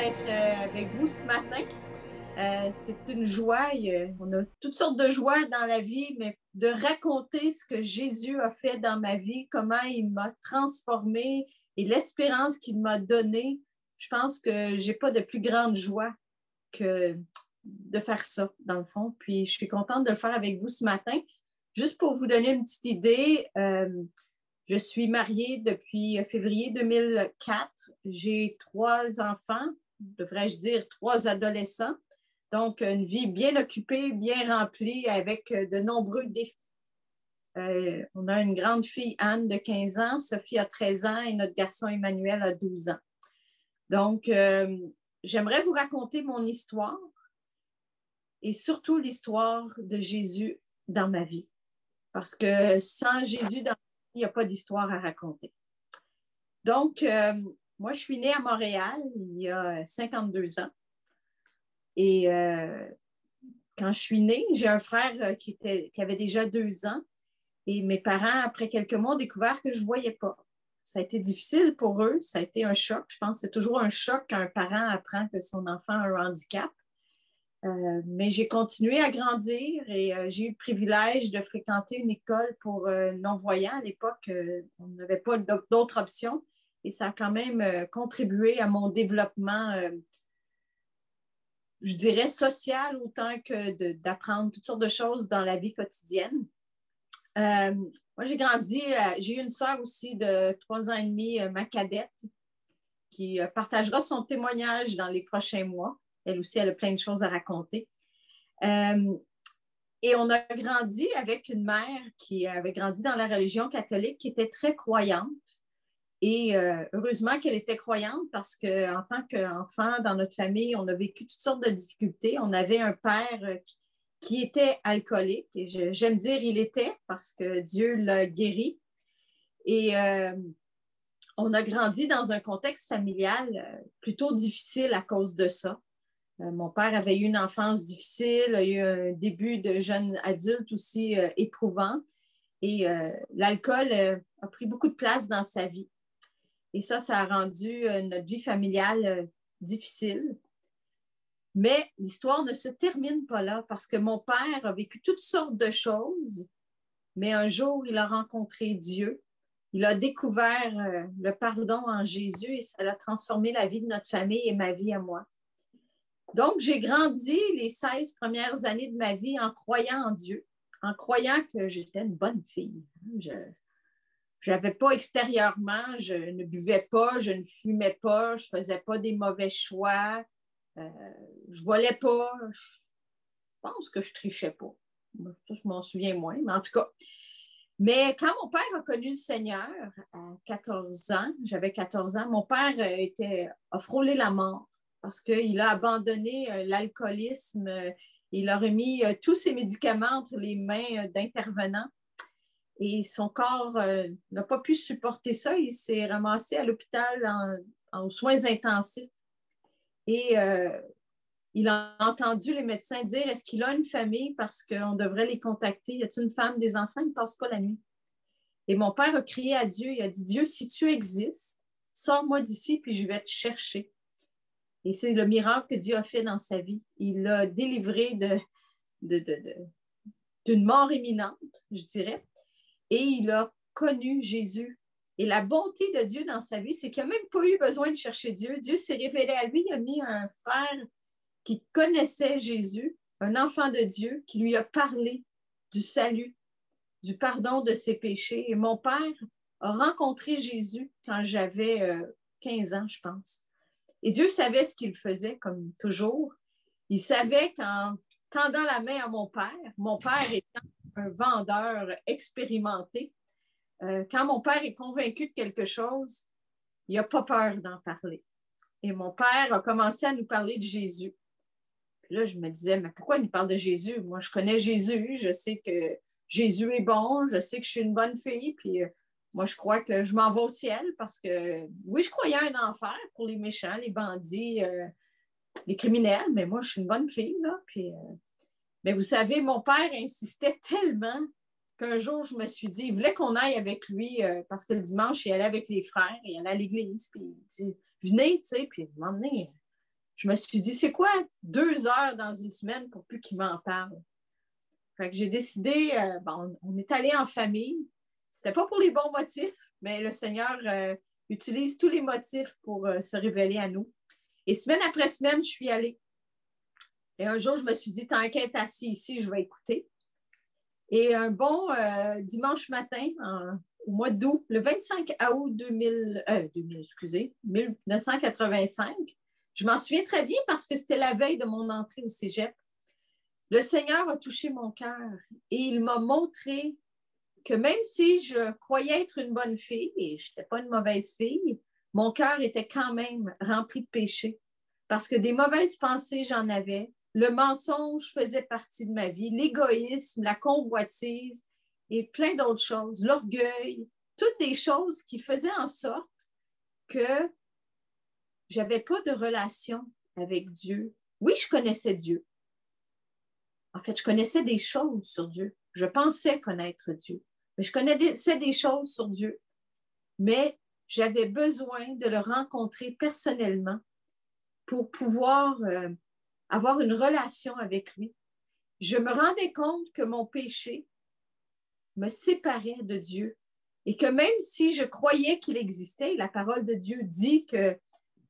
d'être avec vous ce matin. C'est une joie. On a toutes sortes de joies dans la vie, mais de raconter ce que Jésus a fait dans ma vie, comment il m'a transformée et l'espérance qu'il m'a donnée, je pense que j'ai pas de plus grande joie que de faire ça, dans le fond. Puis je suis contente de le faire avec vous ce matin. Juste pour vous donner une petite idée, je suis mariée depuis février 2004. J'ai 3 enfants, devrais-je dire 3 adolescents. Donc, une vie bien occupée, bien remplie, avec de nombreux défis. On a une grande fille, Anne, de 15 ans, Sophie a 13 ans et notre garçon Emmanuel a 12 ans. Donc, j'aimerais vous raconter mon histoire et surtout l'histoire de Jésus dans ma vie. Parce que sans Jésus dans ma vie, il n'y a pas d'histoire à raconter. Donc, moi, je suis née à Montréal il y a 52 ans. Et quand je suis née, j'ai un frère qui avait déjà 2 ans. Et mes parents, après quelques mois, ont découvert que je ne voyais pas. Ça a été difficile pour eux. Ça a été un choc. Je pense que c'est toujours un choc quand un parent apprend que son enfant a un handicap. Mais j'ai continué à grandir et j'ai eu le privilège de fréquenter une école pour non-voyants. À l'époque, on n'avait pas d'autres options et ça a quand même contribué à mon développement, je dirais, social autant que d'apprendre toutes sortes de choses dans la vie quotidienne. Moi, j'ai grandi, j'ai eu une sœur aussi de 3 ans et demi, ma cadette, qui partagera son témoignage dans les prochains mois. Elle aussi, elle a plein de choses à raconter. Et on a grandi avec une mère qui avait grandi dans la religion catholique, qui était très croyante. Et heureusement qu'elle était croyante parce qu'en tant qu'enfant, dans notre famille, on a vécu toutes sortes de difficultés. On avait un père qui était alcoolique. Et j'aime dire il était parce que Dieu l'a guéri. Et on a grandi dans un contexte familial plutôt difficile à cause de ça. Mon père avait eu une enfance difficile, a eu un début de jeune adulte aussi éprouvant. Et l'alcool a pris beaucoup de place dans sa vie. Et ça a rendu notre vie familiale difficile. Mais l'histoire ne se termine pas là parce que mon père a vécu toutes sortes de choses, mais un jour, il a rencontré Dieu. Il a découvert le pardon en Jésus et ça a transformé la vie de notre famille et ma vie à moi. Donc, j'ai grandi les 16 premières années de ma vie en croyant en Dieu, en croyant que j'étais une bonne fille. Je n'avais pas extérieurement, je ne buvais pas, je ne fumais pas, je ne faisais pas des mauvais choix, je ne volais pas, je pense que je ne trichais pas. Ça, je m'en souviens moins, mais en tout cas. Mais quand mon père a connu le Seigneur à 14 ans, j'avais 14 ans, mon père a frôlé la mort parce qu'il a abandonné l'alcoolisme, il a remis tous ses médicaments entre les mains d'intervenants et son corps n'a pas pu supporter ça. Il s'est ramassé à l'hôpital en soins intensifs et il a entendu les médecins dire est-ce qu'il a une famille parce qu'on devrait les contacter. Y a-t-il une femme, des enfants? Il ne passe pas la nuit. Et mon père a crié à Dieu. Il a dit Dieu, si tu existes, sors-moi d'ici puis je vais te chercher. Et c'est le miracle que Dieu a fait dans sa vie. Il l'a délivré d'une mort imminente, je dirais. Et il a connu Jésus. Et la bonté de Dieu dans sa vie, c'est qu'il n'a même pas eu besoin de chercher Dieu. Dieu s'est révélé à lui. Il a mis un frère qui connaissait Jésus, un enfant de Dieu, qui lui a parlé du salut, du pardon de ses péchés. Et mon père a rencontré Jésus quand j'avais 15 ans, je pense. Et Dieu savait ce qu'il faisait, comme toujours. Il savait qu'en tendant la main à mon père étant un vendeur expérimenté, quand mon père est convaincu de quelque chose, il n'a pas peur d'en parler. Et mon père a commencé à nous parler de Jésus. Puis là, je me disais, mais pourquoi il nous parle de Jésus? Moi, je connais Jésus, je sais que Jésus est bon, je sais que je suis une bonne fille, puis moi, je crois que je m'en vais au ciel parce que, oui, je croyais à un enfer pour les méchants, les bandits, les criminels, mais moi, je suis une bonne fille, là. Puis, mais vous savez, mon père insistait tellement qu'un jour, je me suis dit, il voulait qu'on aille avec lui parce que le dimanche, il allait avec les frères, il allait à l'église, puis il dit, venez, tu sais, puis m'emmener. je me suis dit, c'est quoi 2 heures dans une semaine pour plus qu'il m'en parle? Fait que j'ai décidé, on est allé en famille. C'était pas pour les bons motifs, mais le Seigneur utilise tous les motifs pour se révéler à nous. Et semaine après semaine, je suis allée. Et un jour, je me suis dit, tant qu'à être assis ici, je vais écouter. Et un bon dimanche matin, au mois d'août, le 25 août 1985, je m'en souviens très bien parce que c'était la veille de mon entrée au cégep. Le Seigneur a touché mon cœur et il m'a montré que même si je croyais être une bonne fille, et je n'étais pas une mauvaise fille, mon cœur était quand même rempli de péché. Parce que des mauvaises pensées, j'en avais. Le mensonge faisait partie de ma vie, l'égoïsme, la convoitise et plein d'autres choses, l'orgueil, toutes des choses qui faisaient en sorte que je n'avais pas de relation avec Dieu. Oui, je connaissais Dieu. En fait, je connaissais des choses sur Dieu. Je pensais connaître Dieu. Mais je connaissais des choses sur Dieu. Mais j'avais besoin de le rencontrer personnellement pour pouvoir avoir une relation avec lui. Je me rendais compte que mon péché me séparait de Dieu et que même si je croyais qu'il existait, la parole de Dieu dit que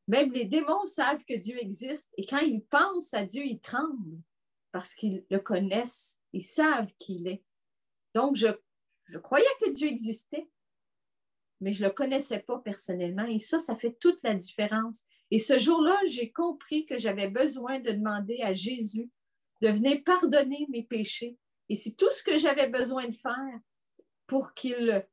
même les démons savent que Dieu existe et quand ils pensent à Dieu, ils tremblent parce qu'ils le connaissent, ils savent qui il est. Donc, je croyais que Dieu existait, mais je ne le connaissais pas personnellement et ça fait toute la différence. Et ce jour-là, j'ai compris que j'avais besoin de demander à Jésus de venir pardonner mes péchés. Et c'est tout ce que j'avais besoin de faire pour qu'il,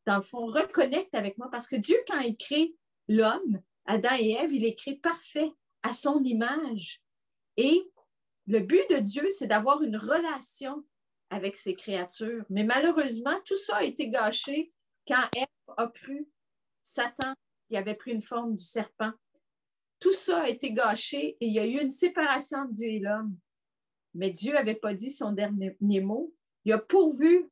dans le fond, reconnecte avec moi. Parce que Dieu, quand il crée l'homme, Adam et Ève, il les crée parfait à son image. Et le but de Dieu, c'est d'avoir une relation avec ses créatures. Mais malheureusement, tout ça a été gâché quand Ève a cru Satan qui avait pris une forme du serpent. Tout ça a été gâché et il y a eu une séparation entre Dieu et l'homme. Mais Dieu n'avait pas dit son dernier mot. Il a pourvu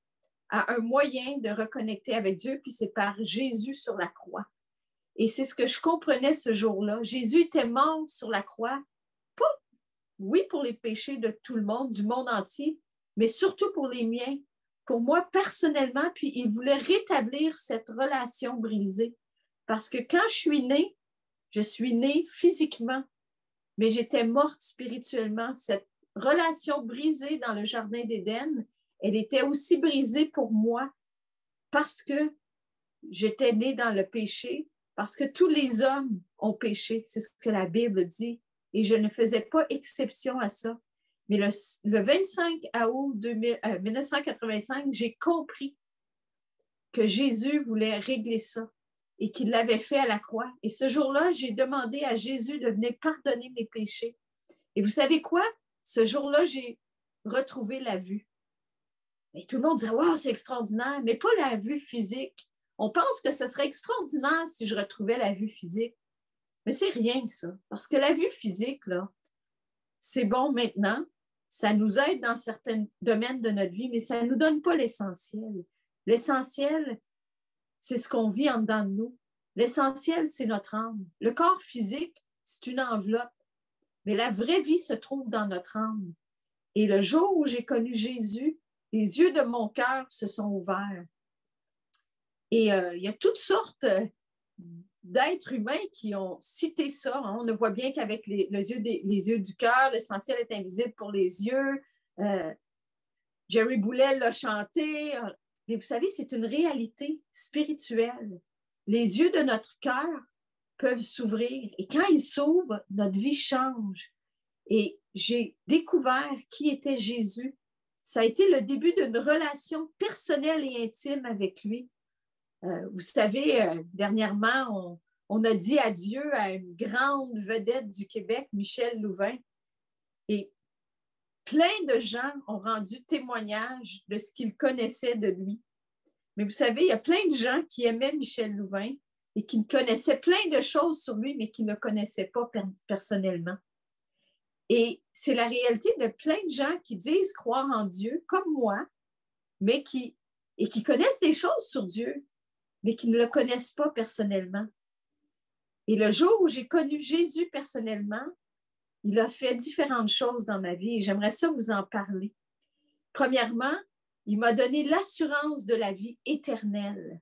à un moyen de reconnecter avec Dieu, puis c'est par Jésus sur la croix. Et c'est ce que je comprenais ce jour-là. Jésus était mort sur la croix, pas, oui, pour les péchés de tout le monde, du monde entier, mais surtout pour les miens, pour moi personnellement, puis il voulait rétablir cette relation brisée. Parce que quand je suis née physiquement, mais j'étais morte spirituellement. Cette relation brisée dans le jardin d'Éden, elle était aussi brisée pour moi parce que j'étais née dans le péché, parce que tous les hommes ont péché. C'est ce que la Bible dit. Et je ne faisais pas exception à ça. Mais le 25 août 1985, j'ai compris que Jésus voulait régler ça et qu'il l'avait fait à la croix. Et ce jour-là, j'ai demandé à Jésus de venir pardonner mes péchés. Et vous savez quoi? Ce jour-là, j'ai retrouvé la vue. Et tout le monde dirait, wow, c'est extraordinaire, mais pas la vue physique. On pense que ce serait extraordinaire si je retrouvais la vue physique. Mais c'est rien, ça. Parce que la vue physique, là, c'est bon maintenant. Ça nous aide dans certains domaines de notre vie, mais ça ne nous donne pas l'essentiel. L'essentiel, c'est ce qu'on vit en dedans de nous. L'essentiel, c'est notre âme. Le corps physique, c'est une enveloppe. Mais la vraie vie se trouve dans notre âme. Et le jour où j'ai connu Jésus, les yeux de mon cœur se sont ouverts. Et il y a toutes sortes d'êtres humains qui ont cité ça. Hein. On ne voit bien qu'avec les yeux du cœur, l'essentiel est invisible pour les yeux. Jerry Boulet l'a chanté. Mais vous savez, c'est une réalité spirituelle. Les yeux de notre cœur peuvent s'ouvrir. Et quand ils s'ouvrent, notre vie change. Et j'ai découvert qui était Jésus. Ça a été le début d'une relation personnelle et intime avec lui. Vous savez, dernièrement, on a dit adieu à une grande vedette du Québec, Michel Louvain. Et plein de gens ont rendu témoignage de ce qu'ils connaissaient de lui. Mais vous savez, il y a plein de gens qui aimaient Michel Louvain et qui connaissaient plein de choses sur lui, mais qui ne le connaissaient pas personnellement. Et c'est la réalité de plein de gens qui disent croire en Dieu, comme moi, mais qui connaissent des choses sur Dieu, mais qui ne le connaissent pas personnellement. Et le jour où j'ai connu Jésus personnellement, il a fait différentes choses dans ma vie et j'aimerais ça vous en parler. Premièrement, il m'a donné l'assurance de la vie éternelle.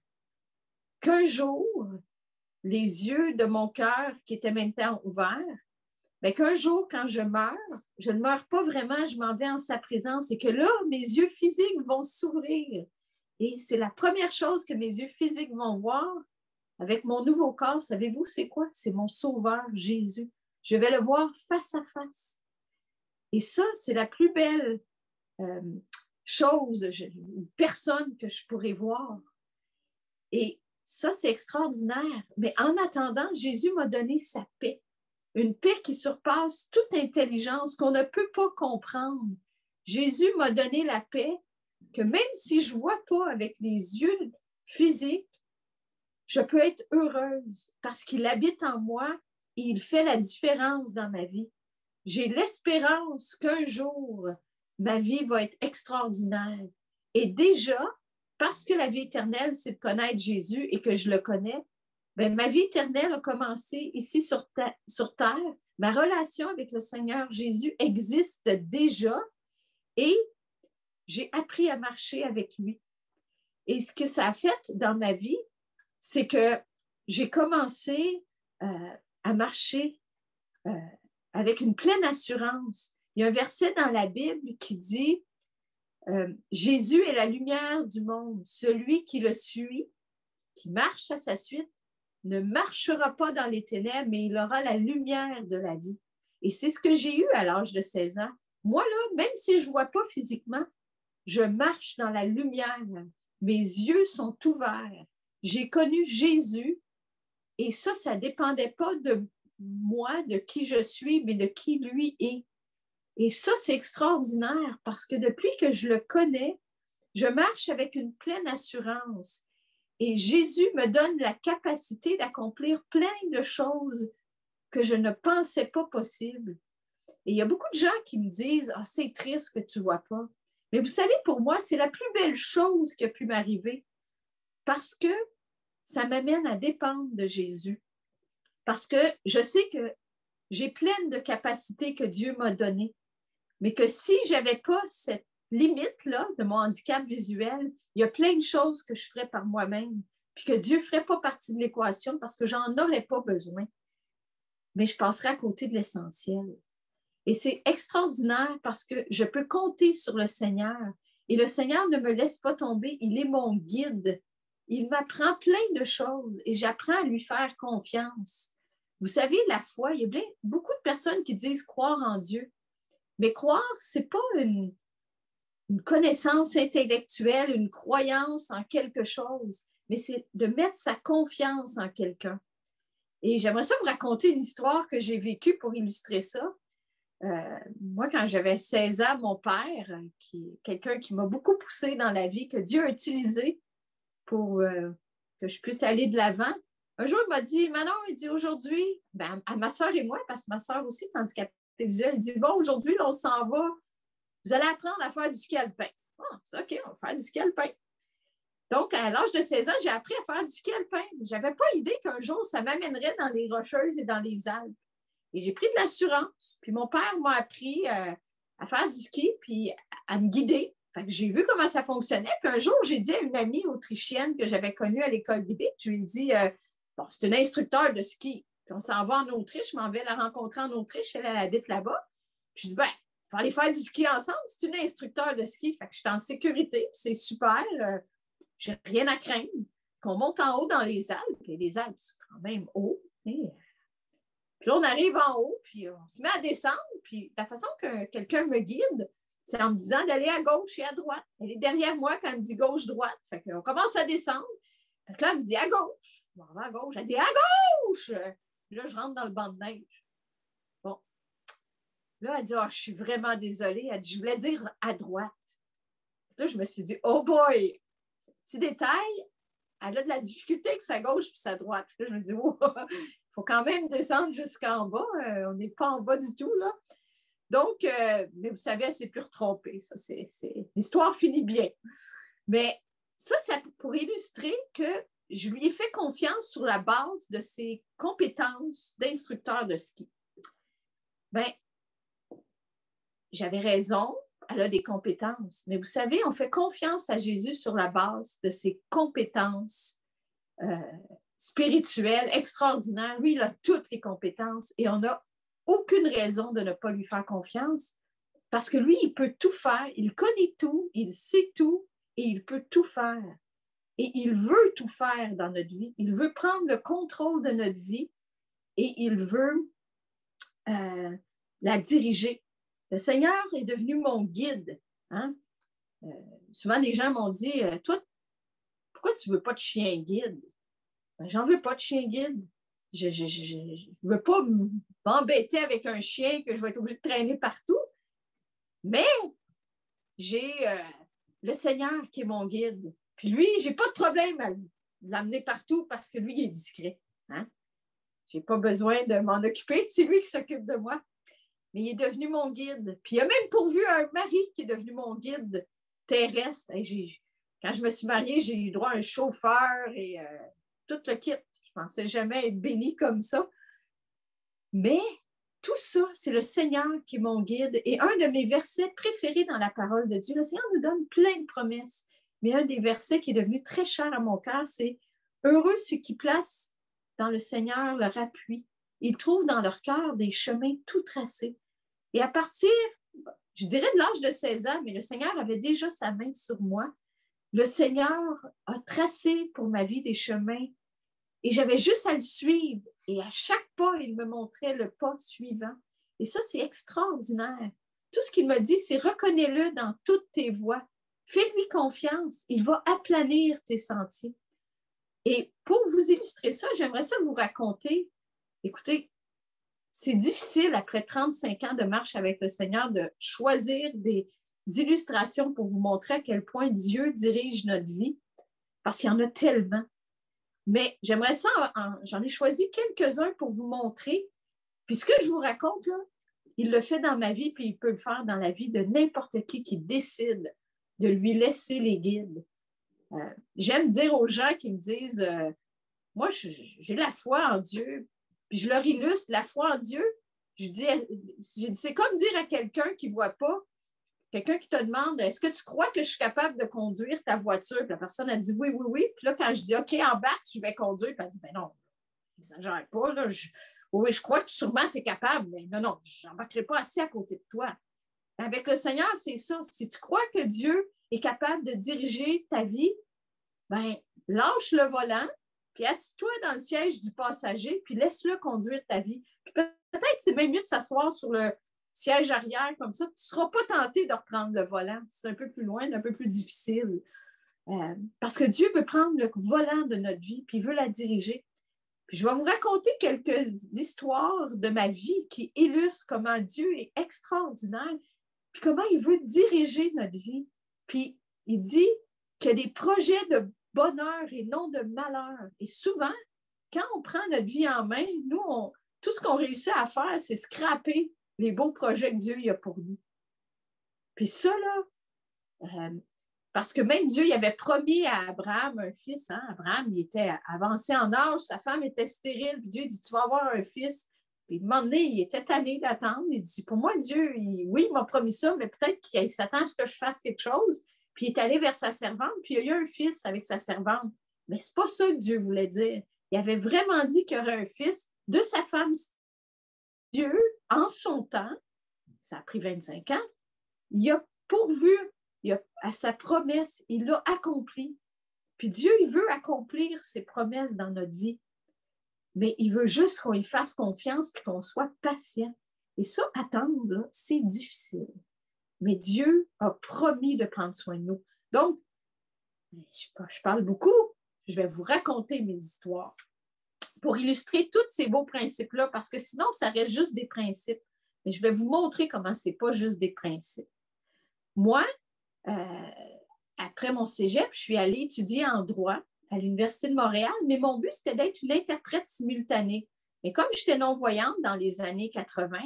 Qu'un jour, les yeux de mon cœur, qui étaient maintenant ouverts, mais qu'un jour, quand je meurs, je ne meurs pas vraiment, je m'en vais en sa présence et que là, mes yeux physiques vont s'ouvrir. Et c'est la première chose que mes yeux physiques vont voir avec mon nouveau corps. Savez-vous, c'est quoi? C'est mon Sauveur, Jésus. Je vais le voir face à face. Et ça, c'est la plus belle chose, personne que je pourrais voir. Et ça, c'est extraordinaire. Mais en attendant, Jésus m'a donné sa paix. Une paix qui surpasse toute intelligence, qu'on ne peut pas comprendre. Jésus m'a donné la paix que même si je ne vois pas avec les yeux physiques, je peux être heureuse parce qu'il habite en moi et il fait la différence dans ma vie. J'ai l'espérance qu'un jour, ma vie va être extraordinaire. Et déjà, parce que la vie éternelle, c'est de connaître Jésus et que je le connais, bien, ma vie éternelle a commencé ici sur terre. Ma relation avec le Seigneur Jésus existe déjà et j'ai appris à marcher avec lui. Et ce que ça a fait dans ma vie, c'est que j'ai commencé à marcher avec une pleine assurance. Il y a un verset dans la Bible qui dit Jésus est la lumière du monde. Celui qui le suit, qui marche à sa suite, ne marchera pas dans les ténèbres, mais il aura la lumière de la vie. Et c'est ce que j'ai eu à l'âge de 16 ans. Moi, là, même si je ne vois pas physiquement, je marche dans la lumière. Mes yeux sont ouverts. J'ai connu Jésus et ça ne dépendait pas de moi, de qui je suis, mais de qui lui est. Et ça, c'est extraordinaire parce que depuis que je le connais, je marche avec une pleine assurance. Et Jésus me donne la capacité d'accomplir plein de choses que je ne pensais pas possibles. Et il y a beaucoup de gens qui me disent « Ah, c'est triste que tu ne vois pas. » Mais vous savez, pour moi, c'est la plus belle chose qui a pu m'arriver parce que ça m'amène à dépendre de Jésus. Parce que je sais que j'ai plein de capacités que Dieu m'a données, mais que si je n'avais pas cette limite-là de mon handicap visuel, il y a plein de choses que je ferais par moi-même, puis que Dieu ne ferait pas partie de l'équation parce que j'en aurais pas besoin. Mais je passerais à côté de l'essentiel. Et c'est extraordinaire parce que je peux compter sur le Seigneur. Et le Seigneur ne me laisse pas tomber. Il est mon guide. Il m'apprend plein de choses et j'apprends à lui faire confiance. Vous savez, la foi, il y a beaucoup de personnes qui disent croire en Dieu. Mais croire, ce n'est pas une connaissance intellectuelle, une croyance en quelque chose, mais c'est de mettre sa confiance en quelqu'un. Et j'aimerais ça vous raconter une histoire que j'ai vécue pour illustrer ça. Moi, quand j'avais 16 ans, mon père, qui est quelqu'un qui m'a beaucoup poussé dans la vie, que Dieu a utilisé pour que je puisse aller de l'avant, un jour, il m'a dit, Manon, il dit aujourd'hui, à ma soeur et moi, parce que ma soeur aussi est handicapée visuelle, il dit, bon, aujourd'hui, là, on s'en va, vous allez apprendre à faire du ski alpin. Ah, c'est OK, on va faire du ski alpin. Donc, à l'âge de 16 ans, j'ai appris à faire du ski alpin. Je n'avais pas idée qu'un jour, ça m'amènerait dans les Rocheuses et dans les Alpes. Et j'ai pris de l'assurance. Puis mon père m'a appris à faire du ski, puis à me guider. Fait que j'ai vu comment ça fonctionnait. Puis un jour, j'ai dit à une amie autrichienne que j'avais connue à l'école biblique, je lui ai dit, bon, c'est une instructeur de ski. Puis on s'en va en Autriche, je m'en vais la rencontrer en Autriche, elle habite là-bas. Puis je dis, on va aller faire du ski ensemble. C'est une instructeur de ski. Fait que je suis en sécurité, c'est super. J'ai rien à craindre. Qu'on monte en haut dans les Alpes, et les Alpes, c'est quand même haut. Puis là, on arrive en haut, puis on se met à descendre. Puis la façon que quelqu'un me guide, c'est en me disant d'aller à gauche et à droite. Elle est derrière moi, puis elle me dit gauche-droite. Fait qu'on commence à descendre. Fait que là, elle me dit à gauche. Je m'en vais à gauche. Elle dit à gauche! Puis là, je rentre dans le banc de neige. Bon. Là, elle dit, je suis vraiment désolée. Elle dit, je voulais dire à droite. Là, je me suis dit, oh boy! Petit détail, elle a de la difficulté avec sa gauche et sa droite. Puis là, je me dis, oh, il faut quand même descendre jusqu'en bas. On n'est pas en bas du tout, là. Donc, mais vous savez, elle ne s'est plus retrompée. Ça, l'histoire finit bien. Mais ça pour illustrer que je lui ai fait confiance sur la base de ses compétences d'instructeur de ski. Bien, j'avais raison, elle a des compétences. Mais vous savez, on fait confiance à Jésus sur la base de ses compétences spirituelles extraordinaires. Lui, il a toutes les compétences et on n'a aucune raison de ne pas lui faire confiance parce que lui, il peut tout faire. Il connaît tout, il sait tout et il peut tout faire. Et il veut tout faire dans notre vie. Il veut prendre le contrôle de notre vie et il veut la diriger. Le Seigneur est devenu mon guide. Hein? Souvent, des gens m'ont dit, toi, pourquoi tu ne veux pas de chien guide? Ben, j'en veux pas de chien guide. Je ne veux pas m'embêter avec un chien que je vais être obligée de traîner partout. Mais j'ai le Seigneur qui est mon guide. Puis lui, je n'ai pas de problème à l'amener partout parce que lui, il est discret. Hein? Je n'ai pas besoin de m'en occuper. C'est lui qui s'occupe de moi. Mais il est devenu mon guide. Puis il a même pourvu un mari qui est devenu mon guide terrestre. Quand je me suis mariée, j'ai eu droit à un chauffeur et tout le kit. Je ne pensais jamais être bénie comme ça. Mais tout ça, c'est le Seigneur qui est mon guide. Et un de mes versets préférés dans la parole de Dieu, le Seigneur nous donne plein de promesses. Mais un des versets qui est devenu très cher à mon cœur, c'est « Heureux ceux qui placent dans le Seigneur leur appui. Ils trouvent dans leur cœur des chemins tout tracés. » Et à partir, je dirais de l'âge de 16 ans, mais le Seigneur avait déjà sa main sur moi. Le Seigneur a tracé pour ma vie des chemins et j'avais juste à le suivre. Et à chaque pas, il me montrait le pas suivant. Et ça, c'est extraordinaire. Tout ce qu'il m'a dit, c'est reconnais-le dans toutes tes voies. Fais-lui confiance. Il va aplanir tes sentiers. Et pour vous illustrer ça, j'aimerais ça vous raconter. Écoutez, c'est difficile après 35 ans de marche avec le Seigneur de choisir des illustrations pour vous montrer à quel point Dieu dirige notre vie, parce qu'il y en a tellement. Mais j'aimerais ça, j'en ai choisi quelques-uns pour vous montrer. Puis ce que je vous raconte, là, il le fait dans ma vie, puis il peut le faire dans la vie de n'importe qui décide de lui laisser les guides. J'aime dire aux gens qui me disent moi, j'ai la foi en Dieu, puis je leur illustre la foi en Dieu. Je dis c'est comme dire à quelqu'un qui ne voit pas, quelqu'un qui te demande est-ce que tu crois que je suis capable de conduire ta voiture? Puis la personne a dit oui, oui, oui. Puis là, quand je dis OK, embarque, je vais conduire, puis elle dit ben non, n'exagère pas. Là, oui, je crois que sûrement tu es capable, mais non, je n'embarquerai pas assez à côté de toi. Avec le Seigneur, c'est ça. Si tu crois que Dieu est capable de diriger ta vie, ben lâche le volant, puis assis-toi dans le siège du passager, puis laisse-le conduire ta vie. Puis peut-être c'est même mieux de s'asseoir sur le siège arrière comme ça. Tu ne seras pas tenté de reprendre le volant. C'est un peu plus loin, un peu plus difficile. Parce que Dieu veut prendre le volant de notre vie, puis il veut la diriger. Puis je vais vous raconter quelques histoires de ma vie qui illustrent comment Dieu est extraordinaire, puis comment il veut diriger notre vie. Puis il dit qu'il y a des projets de bonheur et non de malheur. Et souvent, quand on prend notre vie en main, nous, tout ce qu'on réussit à faire, c'est scraper les beaux projets que Dieu a pour nous. Puis ça, là, parce que même Dieu, il avait promis à Abraham un fils. Hein? Abraham, il était avancé en âge, sa femme était stérile, puis Dieu dit, tu vas avoir un fils. Puis, à un moment donné, il était tanné d'attendre. Il dit, pour moi, Dieu, oui, il m'a promis ça, mais peut-être qu'il s'attend à ce que je fasse quelque chose. Puis, il est allé vers sa servante, puis il a eu un fils avec sa servante. Mais ce n'est pas ça que Dieu voulait dire. Il avait vraiment dit qu'il y aurait un fils de sa femme. Dieu, en son temps, ça a pris 25 ans, il a pourvu à sa promesse, il l'a accompli. Puis Dieu, il veut accomplir ses promesses dans notre vie. Mais il veut juste qu'on y fasse confiance et qu'on soit patient. Et ça, attendre, là, c'est difficile. Mais Dieu a promis de prendre soin de nous. Donc, je parle beaucoup. Je vais vous raconter mes histoires pour illustrer tous ces beaux principes-là, parce que sinon, ça reste juste des principes. Mais je vais vous montrer comment ce n'est pas juste des principes. Moi, après mon cégep, je suis allée étudier en droit à l'Université de Montréal, mais mon but, c'était d'être une interprète simultanée. Mais comme j'étais non-voyante dans les années 80,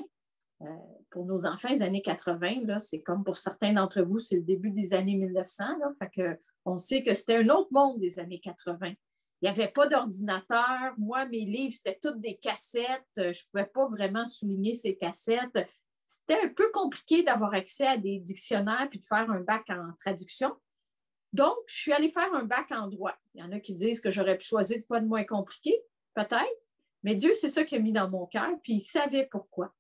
pour nos enfants, les années 80, là, c'est comme pour certains d'entre vous, c'est le début des années 1900. Là, fait que, on sait que c'était un autre monde des années 80. Il Il n'y avait pas d'ordinateur. Moi, mes livres, c'était toutes des cassettes. Je ne pouvais pas vraiment souligner ces cassettes. C'était un peu compliqué d'avoir accès à des dictionnaires puis de faire un bac en traduction. Donc, je suis allée faire un bac en droit. Il y en a qui disent que j'aurais pu choisir de quoi de moins compliqué, peut-être, mais Dieu, c'est ça qu'il a mis dans mon cœur, puis il savait pourquoi.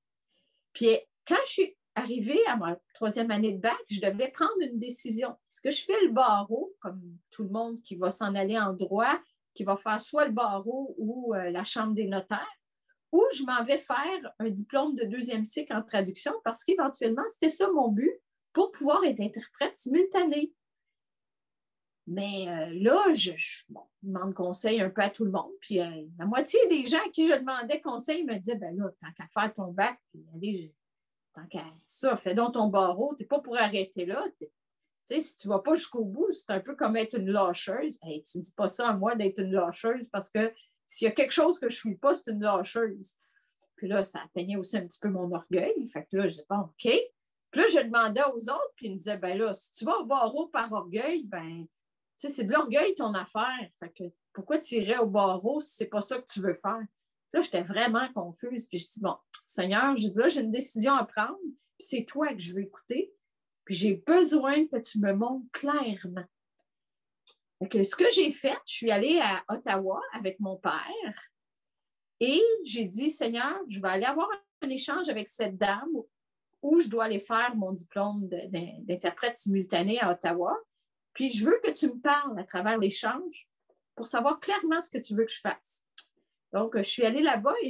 Puis quand je suis arrivée à ma 3e année de bac, je devais prendre une décision. Est-ce que je fais le barreau, comme tout le monde qui va s'en aller en droit, qui va faire soit le barreau ou la chambre des notaires, ou je m'en vais faire un diplôme de 2e cycle en traduction parce qu'éventuellement, c'était ça mon but pour pouvoir être interprète simultanée. Mais là, je demande conseil un peu à tout le monde. Puis la moitié des gens à qui je demandais conseil me disaient, ben là, tant qu'à faire ton bac, puis allez, tant qu'à ça, fais donc ton barreau, tu n'es pas pour arrêter là. Tu sais, si tu ne vas pas jusqu'au bout, c'est un peu comme être une lâcheuse. Hey, tu ne dis pas ça à moi d'être une lâcheuse parce que s'il y a quelque chose que je ne suis pas, c'est une lâcheuse. Puis là, ça atteignait aussi un petit peu mon orgueil. Fait que là, je disais, bon, OK. Puis là, je demandais aux autres, puis ils me disaient, ben là, si tu vas au barreau par orgueil, ben, tu sais, c'est de l'orgueil ton affaire. Fait que pourquoi tu irais au barreau si c'est pas ça que tu veux faire? Là, j'étais vraiment confuse. Puis je dis, bon, Seigneur, là, j'ai une décision à prendre, puis c'est toi que je veux écouter. Puis j'ai besoin que tu me montres clairement. Donc, ce que j'ai fait, je suis allée à Ottawa avec mon père et j'ai dit, Seigneur, je vais aller avoir un échange avec cette dame où je dois aller faire mon diplôme d'interprète simultané à Ottawa. Puis je veux que tu me parles à travers l'échange pour savoir clairement ce que tu veux que je fasse. Donc, je suis allée là-bas et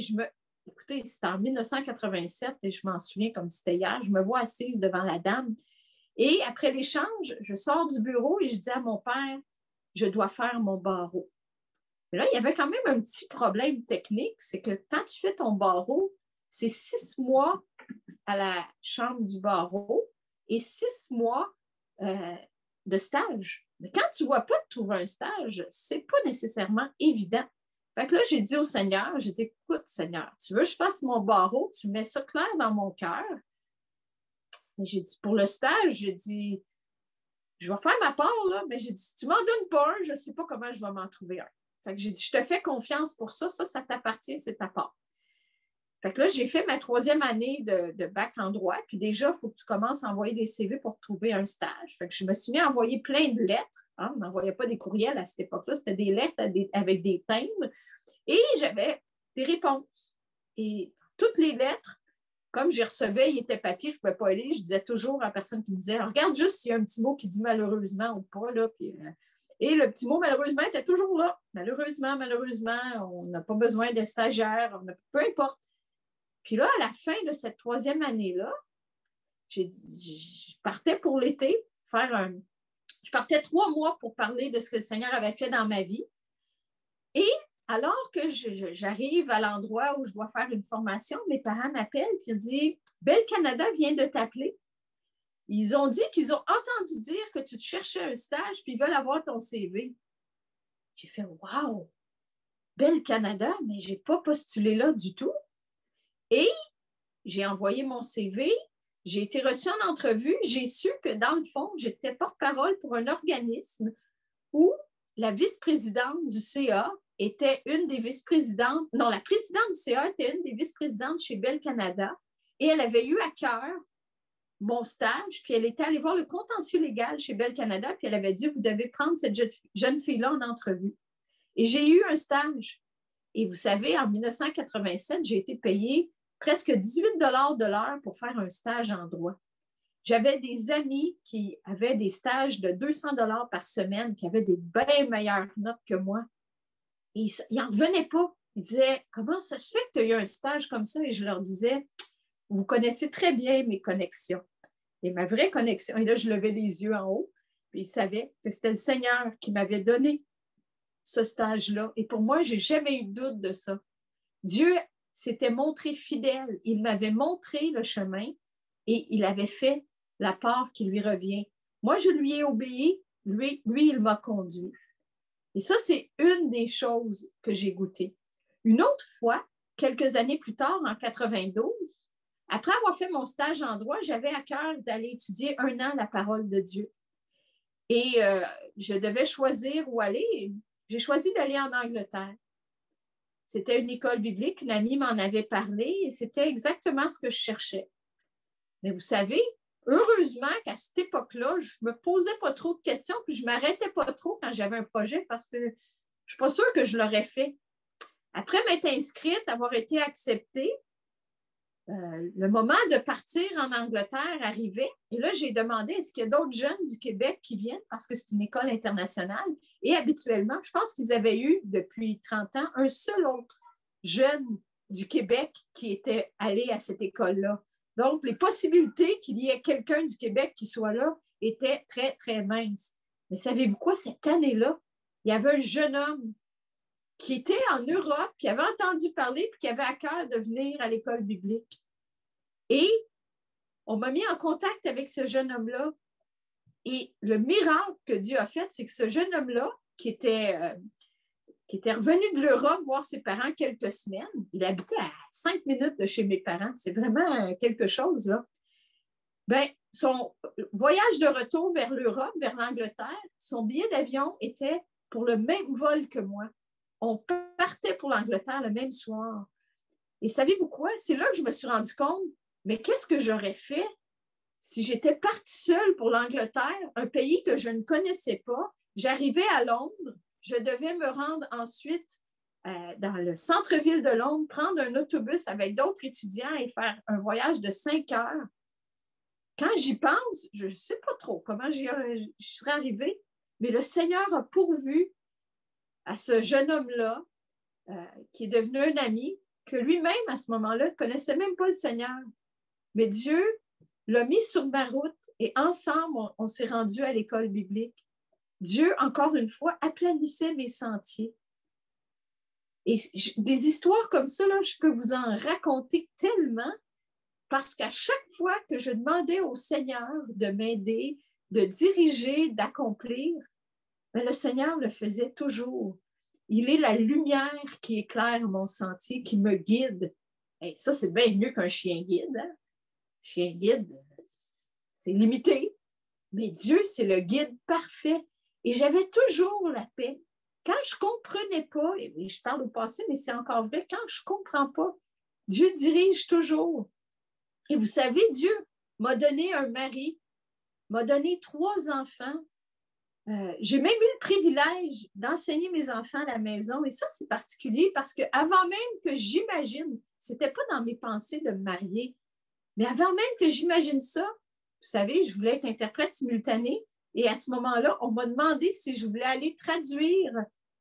écoutez, c'était en 1987 et je m'en souviens comme c'était hier. Je me vois assise devant la dame. Et après l'échange, je sors du bureau et je dis à mon père, je dois faire mon barreau. Mais là, il y avait quand même un petit problème technique, c'est que quand tu fais ton barreau, c'est 6 mois à la chambre du barreau et 6 mois de stage. Mais quand tu ne vois pas de trouver un stage, ce n'est pas nécessairement évident. Fait que là, j'ai dit au Seigneur, j'ai dit, écoute, Seigneur, tu veux que je fasse mon barreau, tu mets ça clair dans mon cœur. J'ai dit, pour le stage, j'ai dit, je vais faire ma part, là, mais j'ai dit, si tu ne m'en donnes pas un, je ne sais pas comment je vais m'en trouver un. Fait que j'ai dit, je te fais confiance pour ça, ça t'appartient, c'est ta part. Fait que là, j'ai fait ma 3e année de bac en droit, puis déjà, il faut que tu commences à envoyer des CV pour trouver un stage. Fait que je me suis mis à envoyer plein de lettres. Hein, on n'envoyait pas des courriels à cette époque-là, c'était des lettres avec des timbres. Et j'avais des réponses. Et toutes les lettres, comme j'y recevais, il était papier, je ne pouvais pas lire, je disais toujours à la personne qui me disait, regarde juste s'il y a un petit mot qui dit malheureusement ou pas, là, puis, et le petit mot malheureusement était toujours là. Malheureusement, on n'a pas besoin de stagiaires, peu importe. Puis là, à la fin de cette 3e année-là, je partais pour l'été, je partais 3 mois pour parler de ce que le Seigneur avait fait dans ma vie. Et alors que j'arrive à l'endroit où je dois faire une formation, mes parents m'appellent et ils disent « Bell Canada vient de t'appeler. Ils ont dit qu'ils ont entendu dire que tu te cherchais un stage puis ils veulent avoir ton CV. » J'ai fait « Wow! Bell Canada, mais je n'ai pas postulé là du tout. » Et j'ai envoyé mon CV, j'ai été reçue en entrevue, j'ai su que dans le fond, j'étais porte-parole pour un organisme où la vice-présidente du CA était une des vice-présidentes, non, la présidente du CA était une des vice-présidentes chez Bell Canada et elle avait eu à cœur mon stage, puis elle était allée voir le contentieux légal chez Bell Canada, puis elle avait dit, vous devez prendre cette jeune fille-là en entrevue. Et j'ai eu un stage. Et vous savez, en 1987, j'ai été payée presque 18 $ de l'heure pour faire un stage en droit. J'avais des amis qui avaient des stages de 200 $ par semaine, qui avaient des bien meilleures notes que moi. Et ils n'en revenaient pas. Ils disaient, comment ça se fait que tu as eu un stage comme ça? Et je leur disais, vous connaissez très bien mes connexions. Et ma vraie connexion, et là, je levais les yeux en haut, puis ils savaient que c'était le Seigneur qui m'avait donné ce stage-là. Et pour moi, je n'ai jamais eu de doute de ça. Dieu s'était montré fidèle. Il m'avait montré le chemin et il avait fait la part qui lui revient. Moi, je lui ai obéi. Lui il m'a conduit. Et ça, c'est une des choses que j'ai goûtées. Une autre fois, quelques années plus tard, en 92, après avoir fait mon stage en droit, j'avais à cœur d'aller étudier 1 an la parole de Dieu. Et je devais choisir où aller. j'ai choisi d'aller en Angleterre. C'était une école biblique, une amie m'en avait parlé et c'était exactement ce que je cherchais. Mais vous savez, heureusement qu'à cette époque-là, je ne me posais pas trop de questions puis je ne m'arrêtais pas trop quand j'avais un projet parce que je ne suis pas sûre que je l'aurais fait. Après m'être inscrite, avoir été acceptée, le moment de partir en Angleterre arrivait. Et là, j'ai demandé, est-ce qu'il y a d'autres jeunes du Québec qui viennent parce que c'est une école internationale? Et habituellement, je pense qu'ils avaient eu, depuis 30 ans, un seul autre jeune du Québec qui était allé à cette école-là. Donc, les possibilités qu'il y ait quelqu'un du Québec qui soit là étaient très, très minces. Mais savez-vous quoi? Cette année-là, il y avait un jeune homme qui était en Europe, qui avait entendu parler, puis qui avait à cœur de venir à l'école biblique. Et on m'a mis en contact avec ce jeune homme-là. Et le miracle que Dieu a fait, c'est que ce jeune homme-là, qui était revenu de l'Europe voir ses parents quelques semaines, il habitait à 5 minutes de chez mes parents. C'est vraiment quelque chose, là. Ben, son voyage de retour vers l'Europe, vers l'Angleterre, son billet d'avion était pour le même vol que moi. On partait pour l'Angleterre le même soir. Et savez-vous quoi? C'est là que je me suis rendu compte, mais qu'est-ce que j'aurais fait si j'étais partie seule pour l'Angleterre, un pays que je ne connaissais pas? J'arrivais à Londres, je devais me rendre ensuite dans le centre-ville de Londres, prendre un autobus avec d'autres étudiants et faire un voyage de 5 heures. Quand j'y pense, je ne sais pas trop comment j'y serais arrivée, mais le Seigneur a pourvu à ce jeune homme-là, qui est devenu un ami, que lui-même, à ce moment-là, ne connaissait même pas le Seigneur. Mais Dieu l'a mis sur ma route et ensemble, on s'est rendu à l'école biblique. Dieu, encore une fois, aplanissait mes sentiers. Et des histoires comme ça, là, je peux vous en raconter tellement parce qu'à chaque fois que je demandais au Seigneur de m'aider, de diriger, d'accomplir, bien, le Seigneur le faisait toujours. Il est la lumière qui éclaire mon sentier, qui me guide. Et ça, c'est bien mieux qu'un chien guide. Hein? Chien guide, c'est limité. Mais Dieu, c'est le guide parfait. Et j'avais toujours la paix. Quand je ne comprenais pas, et je parle au passé, mais c'est encore vrai, quand je ne comprends pas, Dieu dirige toujours. Et vous savez, Dieu m'a donné un mari, m'a donné 3 enfants. J'ai même eu le privilège d'enseigner mes enfants à la maison. Et ça, c'est particulier parce qu'avant même que j'imagine, ce n'était pas dans mes pensées de me marier, mais avant même que j'imagine ça, vous savez, je voulais être interprète simultanée. Et à ce moment-là, on m'a demandé si je voulais aller traduire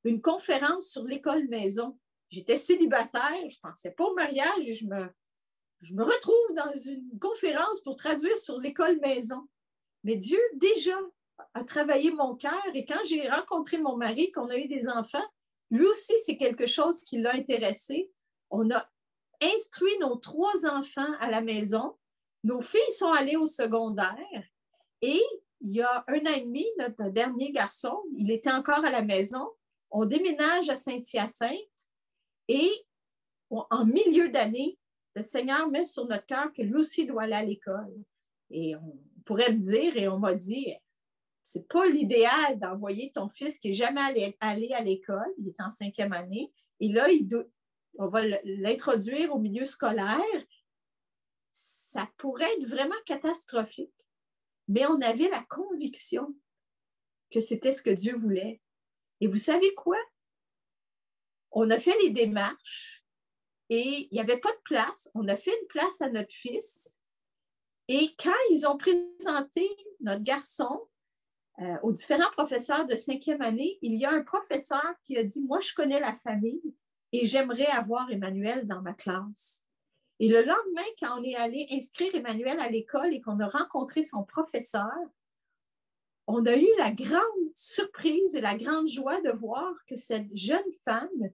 une conférence sur l'école maison. J'étais célibataire, je ne pensais pas au mariage et je me retrouve dans une conférence pour traduire sur l'école maison. Mais Dieu, déjà, a travaillé mon cœur et quand j'ai rencontré mon mari, qu'on a eu des enfants, lui aussi, c'est quelque chose qui l'a intéressé. On a instruit nos 3 enfants à la maison. Nos filles sont allées au secondaire et il y a 1 an et demi, notre dernier garçon, il était encore à la maison. On déménage à Saint-Hyacinthe et en milieu d'année, le Seigneur met sur notre cœur que lui aussi doit aller à l'école. Et on pourrait me dire, et on m'a dit, c'est pas l'idéal d'envoyer ton fils qui n'est jamais allé à l'école, il est en 5e année, et là, on va l'introduire au milieu scolaire. Ça pourrait être vraiment catastrophique. Mais on avait la conviction que c'était ce que Dieu voulait. Et vous savez quoi? On a fait les démarches et il n'y avait pas de place. On a fait une place à notre fils. Et quand ils ont présenté notre garçon aux différents professeurs de 5e année, il y a un professeur qui a dit, moi, je connais la famille et j'aimerais avoir Emmanuel dans ma classe. Et le lendemain, quand on est allé inscrire Emmanuel à l'école et qu'on a rencontré son professeur, on a eu la grande surprise et la grande joie de voir que cette jeune femme,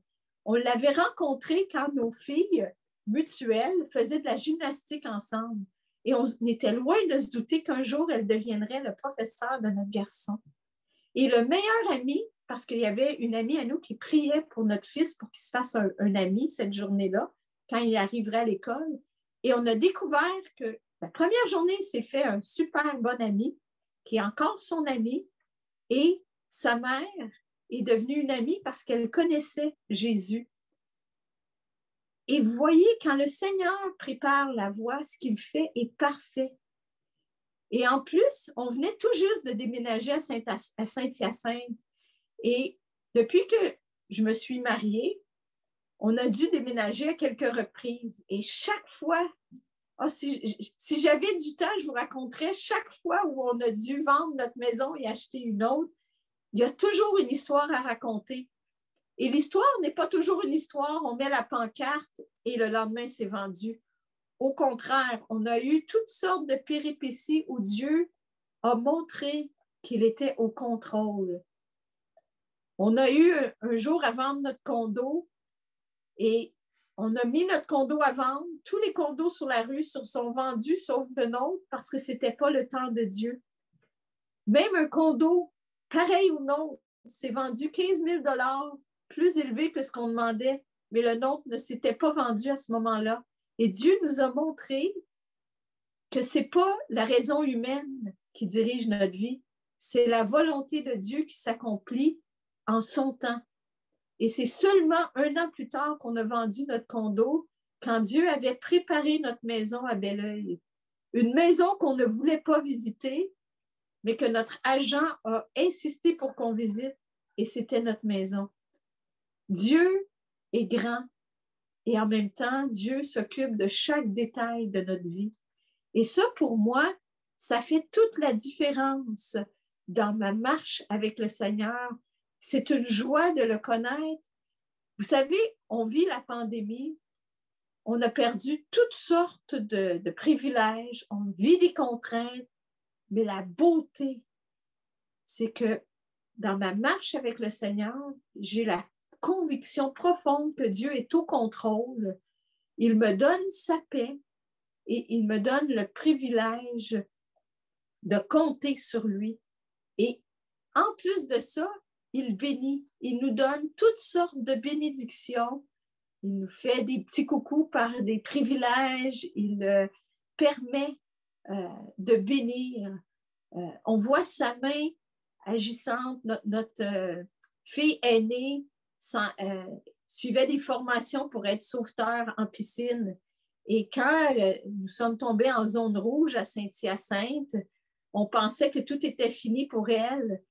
on l'avait rencontrée quand nos filles mutuelles faisaient de la gymnastique ensemble. Et on était loin de se douter qu'un jour, elle deviendrait le professeur de notre garçon. Et le meilleur ami, parce qu'il y avait une amie à nous qui priait pour notre fils pour qu'il se fasse un ami cette journée-là, quand il arriverait à l'école. Et on a découvert que la première journée, il s'est fait un super bon ami, qui est encore son ami, et sa mère est devenue une amie parce qu'elle connaissait Jésus. Et vous voyez, quand le Seigneur prépare la voie, ce qu'il fait est parfait. Et en plus, on venait tout juste de déménager à Saint-Hyacinthe. Et depuis que je me suis mariée, on a dû déménager à quelques reprises. Et chaque fois, si j'avais du temps, je vous raconterais, chaque fois où on a dû vendre notre maison et acheter une autre, il y a toujours une histoire à raconter. Et l'histoire n'est pas toujours une histoire, on met la pancarte et le lendemain, c'est vendu. Au contraire, on a eu toutes sortes de péripéties où Dieu a montré qu'il était au contrôle. On a eu un jour à vendre notre condo et on a mis notre condo à vendre. Tous les condos sur la rue sont vendus, sauf le nôtre, parce que ce n'était pas le temps de Dieu. Même un condo, pareil ou non, s'est vendu 15 000 $, plus élevé que ce qu'on demandait, mais le nôtre ne s'était pas vendu à ce moment-là. Et Dieu nous a montré que ce n'est pas la raison humaine qui dirige notre vie, c'est la volonté de Dieu qui s'accomplit en son temps. Et c'est seulement 1 an plus tard qu'on a vendu notre condo, quand Dieu avait préparé notre maison à Belleuil. Une maison qu'on ne voulait pas visiter, mais que notre agent a insisté pour qu'on visite, et c'était notre maison. Dieu est grand, et en même temps, Dieu s'occupe de chaque détail de notre vie. Et ça, pour moi, ça fait toute la différence dans ma marche avec le Seigneur. C'est une joie de le connaître. Vous savez, on vit la pandémie, on a perdu toutes sortes de privilèges, on vit des contraintes, mais la beauté, c'est que dans ma marche avec le Seigneur, j'ai la conviction profonde que Dieu est au contrôle. Il me donne sa paix et il me donne le privilège de compter sur lui. Et en plus de ça, il bénit. Il nous donne toutes sortes de bénédictions. Il nous fait des petits coucous par des privilèges. Il permet de bénir. On voit sa main agissante. Notre fille aînée suivait des formations pour être sauveteur en piscine. Et quand nous sommes tombés en zone rouge à Saint-Hyacinthe, on pensait que tout était fini pour elle.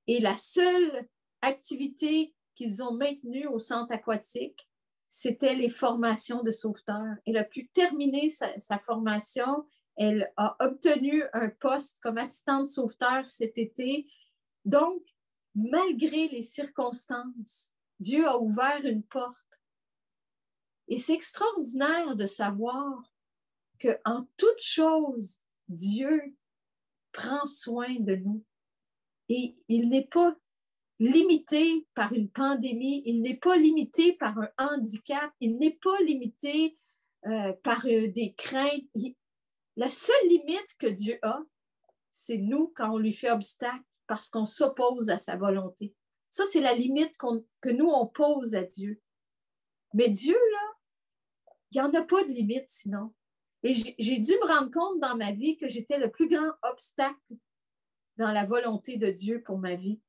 Et la seule activité qu'ils ont maintenue au centre aquatique, c'était les formations de sauveteurs. Elle a pu terminer sa formation. Elle a obtenu un poste comme assistante sauveteur cet été. Donc, malgré les circonstances, Dieu a ouvert une porte. Et c'est extraordinaire de savoir qu'en toute chose, Dieu prend soin de nous. Et il n'est pas limité par une pandémie, il n'est pas limité par un handicap, il n'est pas limité par des craintes. La seule limite que Dieu a, c'est nous quand on lui fait obstacle parce qu'on s'oppose à sa volonté. Ça, c'est la limite que nous, on pose à Dieu. Mais Dieu, là, il n'y en a pas de limite sinon. Et j'ai dû me rendre compte dans ma vie que j'étais le plus grand obstacle dans la volonté de Dieu pour ma vie.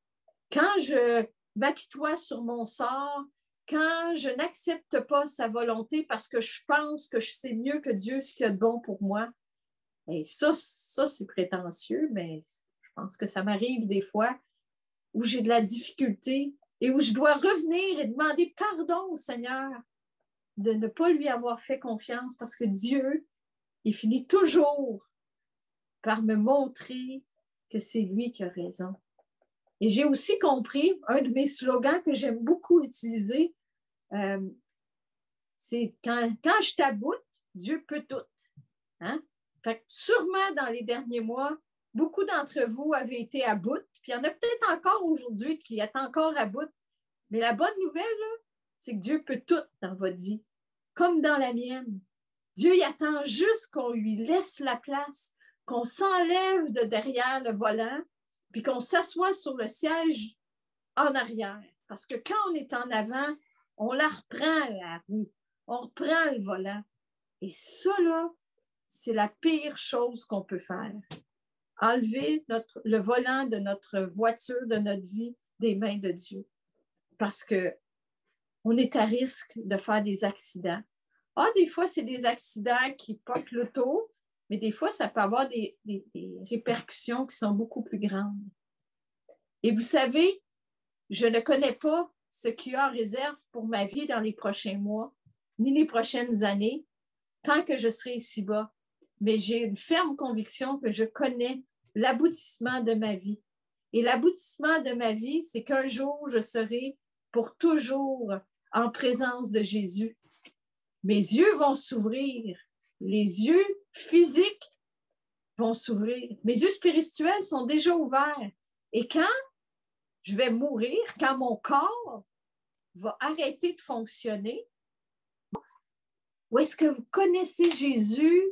Quand je m'apitoie sur mon sort, quand je n'accepte pas sa volonté parce que je pense que je sais mieux que Dieu ce qu'il y a de bon pour moi, et ça c'est prétentieux, mais je pense que ça m'arrive des fois où j'ai de la difficulté et où je dois revenir et demander pardon au Seigneur de ne pas lui avoir fait confiance parce que Dieu, il finit toujours par me montrer que c'est lui qui a raison. Et j'ai aussi compris, un de mes slogans que j'aime beaucoup utiliser, c'est quand je taboute, Dieu peut tout. Hein? Fait que sûrement dans les derniers mois, beaucoup d'entre vous avez été à bout, puis il y en a peut-être encore aujourd'hui qui est encore à bout. Mais la bonne nouvelle, là, c'est que Dieu peut tout dans votre vie, comme dans la mienne. Dieu il attend juste qu'on lui laisse la place, qu'on s'enlève de derrière le volant, puis qu'on s'assoit sur le siège en arrière. Parce que quand on est en avant, on la reprend, la roue. On reprend le volant. Et ça, là, c'est la pire chose qu'on peut faire. Enlever le volant de notre voiture, de notre vie, des mains de Dieu. parce qu'on est à risque de faire des accidents. Ah, des fois, c'est des accidents qui portent l'auto, mais des fois, ça peut avoir des répercussions qui sont beaucoup plus grandes. Et vous savez, je ne connais pas ce qu'il y a en réserve pour ma vie dans les prochains mois, ni les prochaines années, tant que je serai ici-bas. Mais j'ai une ferme conviction que je connais l'aboutissement de ma vie. Et l'aboutissement de ma vie, c'est qu'un jour, je serai pour toujours en présence de Jésus. Mes yeux vont s'ouvrir. Les yeux physiques vont s'ouvrir. Mes yeux spirituels sont déjà ouverts. Et quand je vais mourir, quand mon corps va arrêter de fonctionner, ou est-ce que vous connaissez Jésus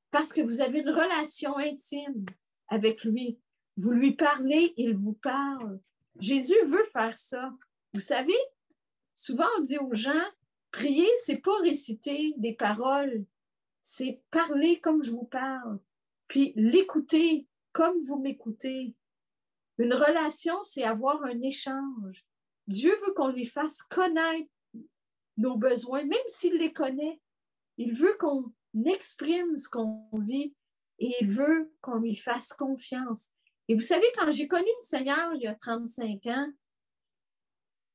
parce que vous avez une relation intime avec lui? Vous lui parlez, il vous parle. Jésus veut faire ça. Vous savez, souvent on dit aux gens, prier, c'est pas réciter des paroles, c'est parler comme je vous parle, puis l'écouter comme vous m'écoutez. Une relation, c'est avoir un échange. Dieu veut qu'on lui fasse connaître nos besoins, même s'il les connaît. Il veut qu'on exprime ce qu'on vit et il veut qu'on lui fasse confiance. Et vous savez, quand j'ai connu le Seigneur il y a 35 ans,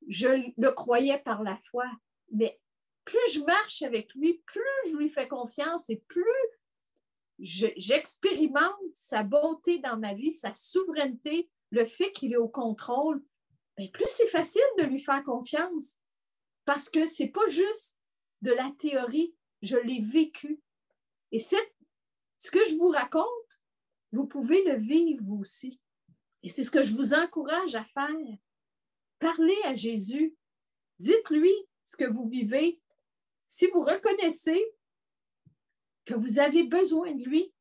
je le croyais par la foi, mais plus je marche avec lui, plus je lui fais confiance et plus j'expérimente sa bonté dans ma vie, sa souveraineté, le fait qu'il est au contrôle, bien, plus c'est facile de lui faire confiance parce que ce n'est pas juste de la théorie, je l'ai vécu. Et ce que je vous raconte, vous pouvez le vivre vous aussi. Et c'est ce que je vous encourage à faire. Parlez à Jésus. Dites-lui ce que vous vivez. Si vous reconnaissez que vous avez besoin de lui,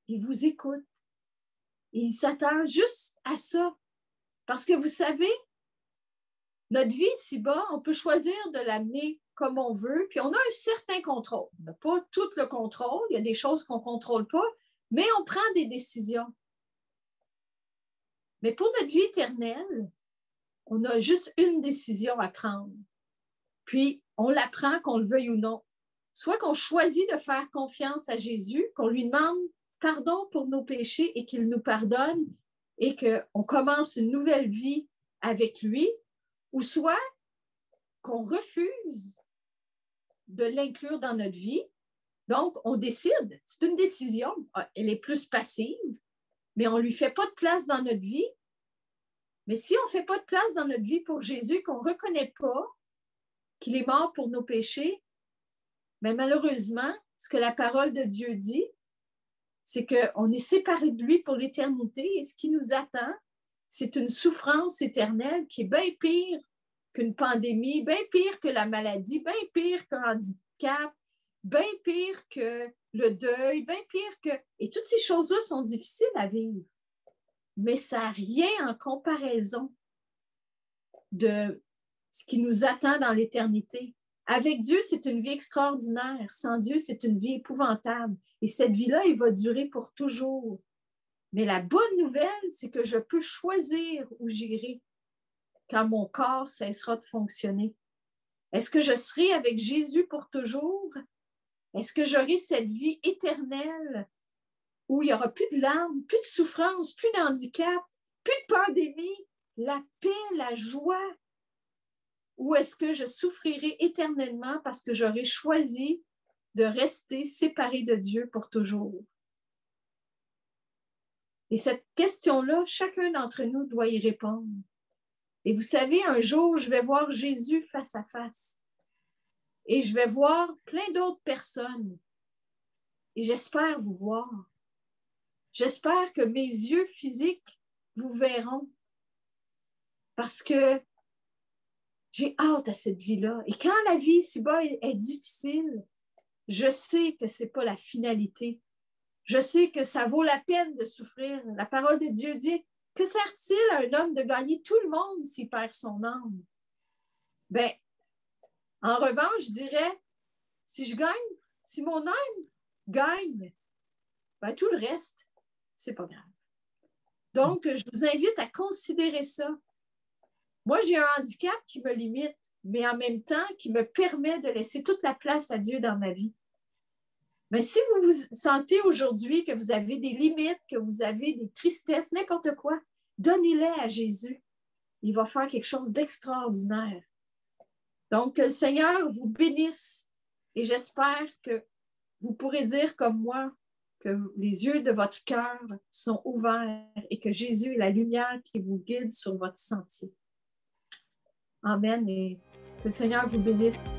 il vous écoute. Et il s'attend juste à ça. Parce que vous savez, notre vie ici-bas, on peut choisir de l'amener comme on veut, puis on a un certain contrôle. On n'a pas tout le contrôle, il y a des choses qu'on ne contrôle pas, mais on prend des décisions. Mais pour notre vie éternelle, on a juste une décision à prendre. Puis, on la prend, qu'on le veuille ou non. Soit qu'on choisit de faire confiance à Jésus, qu'on lui demande pardon pour nos péchés et qu'il nous pardonne et qu'on commence une nouvelle vie avec lui, ou soit qu'on refuse de l'inclure dans notre vie. Donc, on décide. C'est une décision. Elle est plus passive, mais on ne lui fait pas de place dans notre vie. Mais si on ne fait pas de place dans notre vie pour Jésus, qu'on ne reconnaît pas qu'il est mort pour nos péchés, mais malheureusement, ce que la parole de Dieu dit, c'est qu'on est séparé de lui pour l'éternité et ce qui nous attend, c'est une souffrance éternelle qui est bien pire qu'une pandémie, bien pire que la maladie, bien pire qu'un handicap, bien pire que le deuil, bien pire que... Et toutes ces choses-là sont difficiles à vivre. Mais ça n'a rien en comparaison de ce qui nous attend dans l'éternité. Avec Dieu, c'est une vie extraordinaire. Sans Dieu, c'est une vie épouvantable. Et cette vie-là, elle va durer pour toujours. Mais la bonne nouvelle, c'est que je peux choisir où j'irai quand mon corps cessera de fonctionner. Est-ce que je serai avec Jésus pour toujours? Est-ce que j'aurai cette vie éternelle où il n'y aura plus de larmes, plus de souffrance, plus d'handicap, plus de pandémie, la paix, la joie? Ou est-ce que je souffrirai éternellement parce que j'aurai choisi de rester séparé de Dieu pour toujours? Et cette question-là, chacun d'entre nous doit y répondre. Et vous savez, un jour, je vais voir Jésus face à face. Et je vais voir plein d'autres personnes. Et j'espère vous voir. J'espère que mes yeux physiques vous verront. Parce que j'ai hâte à cette vie-là. Et quand la vie ici-bas est difficile, je sais que ce n'est pas la finalité. Je sais que ça vaut la peine de souffrir. La parole de Dieu dit, que sert-il à un homme de gagner tout le monde s'il perd son âme? Bien, en revanche, je dirais, si je gagne, si mon âme gagne, bien, tout le reste, c'est pas grave. Donc, je vous invite à considérer ça. Moi, j'ai un handicap qui me limite, mais en même temps, qui me permet de laisser toute la place à Dieu dans ma vie. Mais si vous vous sentez aujourd'hui que vous avez des limites, que vous avez des tristesses, n'importe quoi, donnez-les à Jésus. Il va faire quelque chose d'extraordinaire. Donc, que le Seigneur vous bénisse et j'espère que vous pourrez dire comme moi que les yeux de votre cœur sont ouverts et que Jésus est la lumière qui vous guide sur votre sentier. Amen et que le Seigneur vous bénisse.